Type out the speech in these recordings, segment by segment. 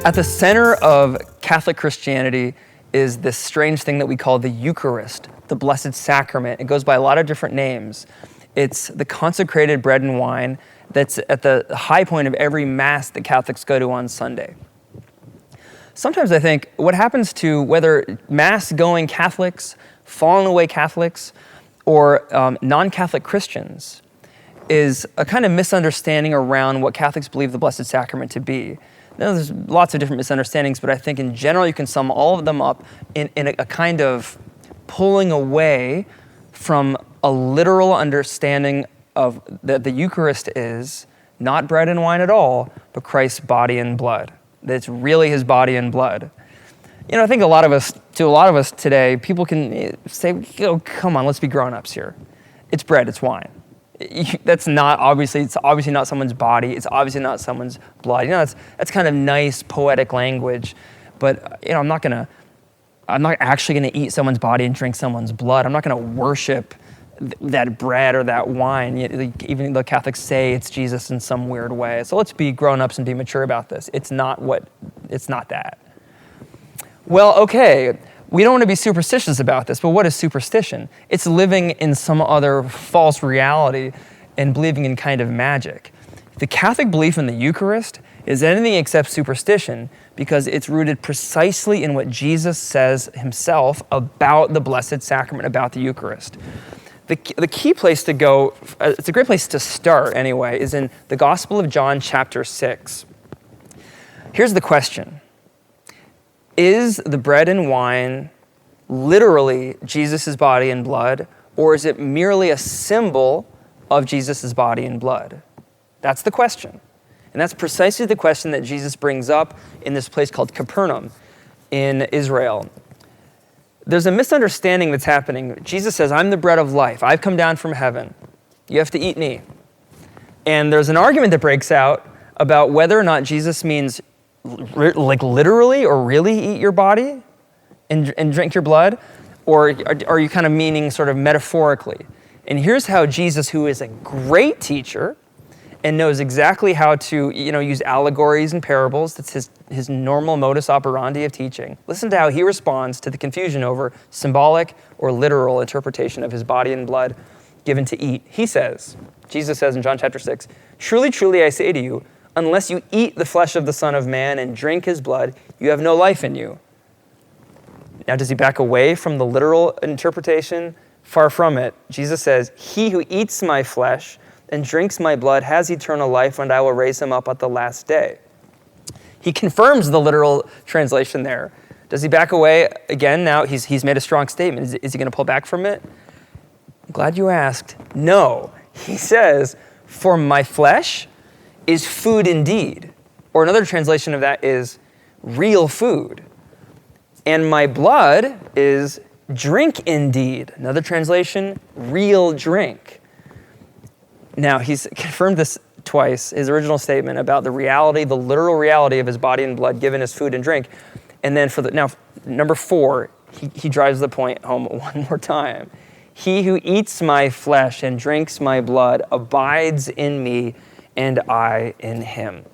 At the center of Catholic Christianity is this strange thing that we call the Eucharist, the Blessed Sacrament. It goes by a lot of different names. It's the consecrated bread and wine that's at the high point of every Mass that Catholics go to on Sunday. Sometimes I think what happens to whether Mass-going Catholics, fallen away Catholics, or non-Catholic Christians is a kind of misunderstanding around what Catholics believe the Blessed Sacrament to be. Now, there's lots of different misunderstandings, but I think in general you can sum all of them up in a kind of pulling away from a literal understanding of that the Eucharist is not bread and wine at all, but Christ's body and blood. That it's really his body and blood. You know, I think to a lot of us today, people can say, oh, come on, let's be grown-ups here. It's bread, it's wine. It's obviously not someone's body. It's obviously not someone's blood. You know, that's kind of nice poetic language, but you know, I'm not actually gonna eat someone's body and drink someone's blood. I'm not gonna worship that bread or that wine, even though Catholics say it's Jesus in some weird way. So let's be grown-ups and be mature about this. It's not that. Well, okay. We don't want to be superstitious about this, but what is superstition? It's living in some other false reality and believing in kind of magic. The Catholic belief in the Eucharist is anything except superstition because it's rooted precisely in what Jesus says himself about the Blessed Sacrament, about the Eucharist. The key place to go, it's a great place to start anyway, is in the Gospel of John chapter 6. Here's the question. Is the bread and wine literally Jesus' body and blood, or is it merely a symbol of Jesus' body and blood? That's the question. And that's precisely the question that Jesus brings up in this place called Capernaum in Israel. There's a misunderstanding that's happening. Jesus says, I'm the bread of life. I've come down from heaven. You have to eat me. And there's an argument that breaks out about whether or not Jesus means like literally or really eat your body and drink your blood, or are you kind of meaning sort of metaphorically? And here's how Jesus, who is a great teacher and knows exactly how to use allegories and parables, that's his normal modus operandi of teaching. Listen to how he responds to the confusion over symbolic or literal interpretation of his body and blood given to eat. Jesus says in John chapter 6, truly, truly, I say to you, unless you eat the flesh of the Son of Man and drink his blood, you have no life in you. Now, does he back away from the literal interpretation? Far from it. Jesus says, he who eats my flesh and drinks my blood has eternal life, and I will raise him up at the last day. He confirms the literal translation there. Does he back away again now? He's made a strong statement. Is he going to pull back from it? I'm glad you asked. No. He says, for my flesh is food indeed. Or another translation of that is real food. And my blood is drink indeed. Another translation, real drink. Now, he's confirmed this twice, his original statement about the literal reality of his body and blood given as food and drink. And then number 4, he drives the point home one more time. He who eats my flesh and drinks my blood abides in me, and I in him.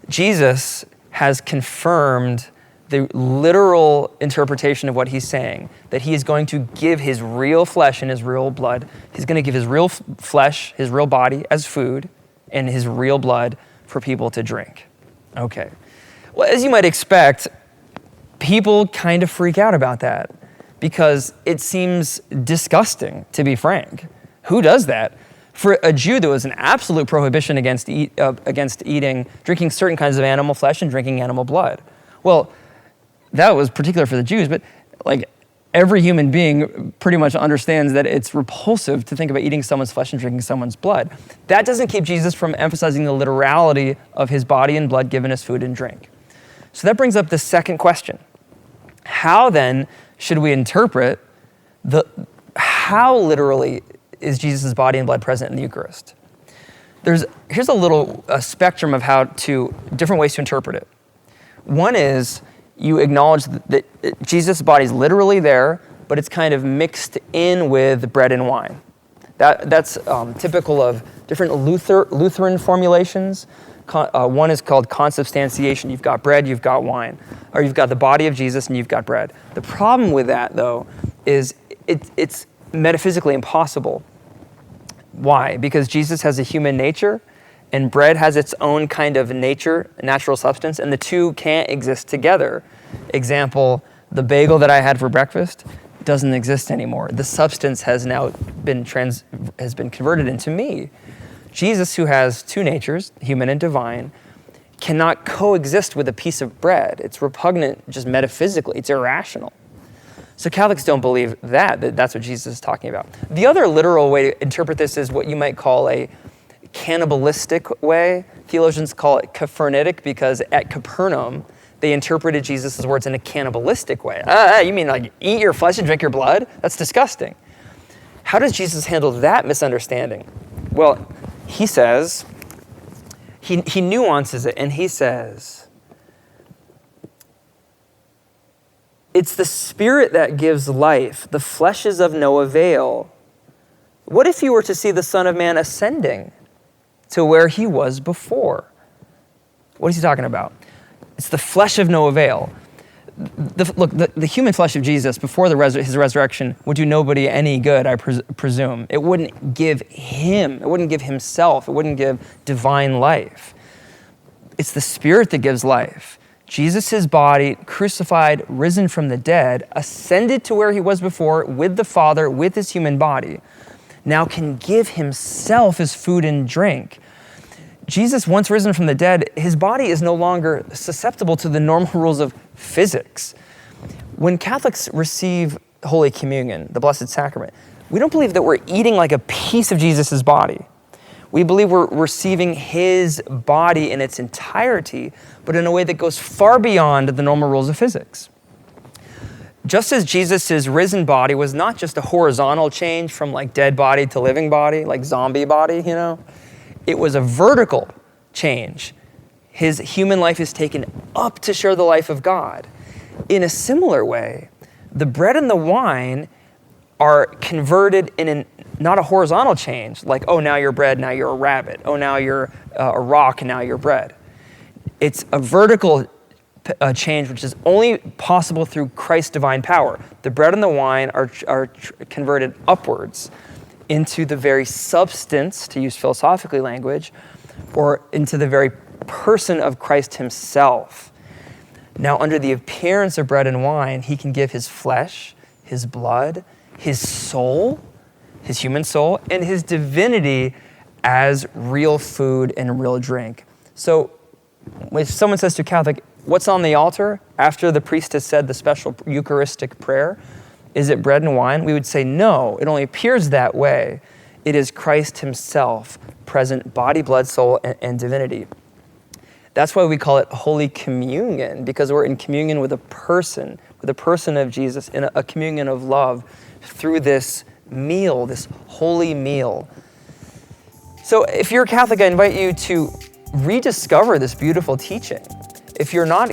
Jesus has confirmed the literal interpretation of what he's saying, that he is going to give his real flesh and his real blood. He's going to give his real flesh, his real body as food, and his real blood for people to drink. Okay. Well, as you might expect, people kind of freak out about that because it seems disgusting, to be frank. Who does that? For a Jew, there was an absolute prohibition against drinking certain kinds of animal flesh and drinking animal blood. Well, that was particular for the Jews, but like every human being pretty much understands that it's repulsive to think about eating someone's flesh and drinking someone's blood. That doesn't keep Jesus from emphasizing the literality of his body and blood given as food and drink. So that brings up the second question. How then should we interpret how literally is Jesus' body and blood present in the Eucharist? Here's a little spectrum of different ways to interpret it. One is you acknowledge that Jesus' body is literally there, but it's kind of mixed in with bread and wine. That's typical of different Lutheran formulations. One is called consubstantiation. You've got bread, you've got wine. Or you've got the body of Jesus and you've got bread. The problem with that, though, is it's metaphysically impossible. Why? Because Jesus has a human nature and bread has its own kind of nature, natural substance, and the two can't exist together. Example, the bagel that I had for breakfast doesn't exist anymore. The substance has now been converted into me. Jesus, who has two natures, human and divine, cannot coexist with a piece of bread. It's repugnant just metaphysically. It's irrational. So Catholics don't believe that's what Jesus is talking about. The other literal way to interpret this is what you might call a cannibalistic way. Theologians call it Capernitic because at Capernaum, they interpreted Jesus' words in a cannibalistic way. You mean like eat your flesh and drink your blood? That's disgusting. How does Jesus handle that misunderstanding? Well, he says, he nuances it and he says, it's the spirit that gives life. The flesh is of no avail. What if you were to see the Son of Man ascending to where he was before? What is he talking about? It's the flesh of no avail. The human flesh of Jesus before his resurrection would do nobody any good, I presume. It wouldn't give him, it wouldn't give himself, it wouldn't give divine life. It's the Spirit that gives life. Jesus, his body, crucified, risen from the dead, ascended to where he was before with the Father, with his human body, now can give himself as food and drink. Jesus, once risen from the dead, his body is no longer susceptible to the normal rules of physics. When Catholics receive Holy Communion, the Blessed Sacrament, we don't believe that we're eating like a piece of Jesus' body. We believe we're receiving his body in its entirety, but in a way that goes far beyond the normal rules of physics. Just as Jesus' risen body was not just a horizontal change from like dead body to living body, like zombie body, it was a vertical change. His human life is taken up to share the life of God. In a similar way, the bread and the wine are converted in not a horizontal change, like, oh, now you're bread, now you're a rabbit. Oh, now you're a rock, now you're bread. It's a vertical change, which is only possible through Christ's divine power. The bread and the wine are converted upwards into the very substance, to use philosophically language, or into the very person of Christ himself. Now, under the appearance of bread and wine, he can give his flesh, his blood, his soul, his human soul, and his divinity as real food and real drink. So if someone says to a Catholic, what's on the altar after the priest has said the special Eucharistic prayer? Is it bread and wine? We would say no, it only appears that way. It is Christ himself, present body, blood, soul, and divinity. That's why we call it Holy Communion, because we're in communion with a person of Jesus, in a communion of love through this meal, this holy meal. So if you're a Catholic, I invite you to rediscover this beautiful teaching. If you're not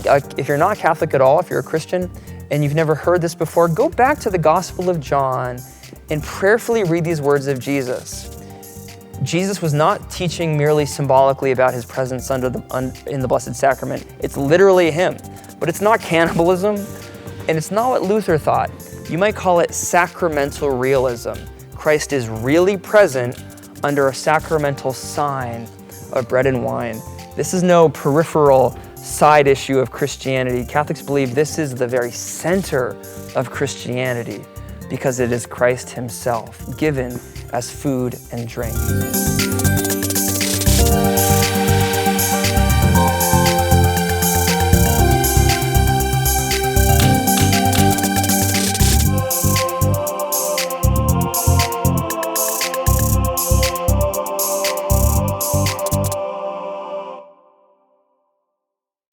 Catholic at all, if you're a Christian and you've never heard this before, go back to the Gospel of John and prayerfully read these words of Jesus. Jesus was not teaching merely symbolically about his presence in the Blessed Sacrament. It's literally him, but it's not cannibalism, and it's not what Luther thought. You might call it Sacramental Realism. Christ is really present under a sacramental sign of bread and wine. This is no peripheral side issue of Christianity. Catholics believe this is the very center of Christianity because it is Christ himself given as food and drink.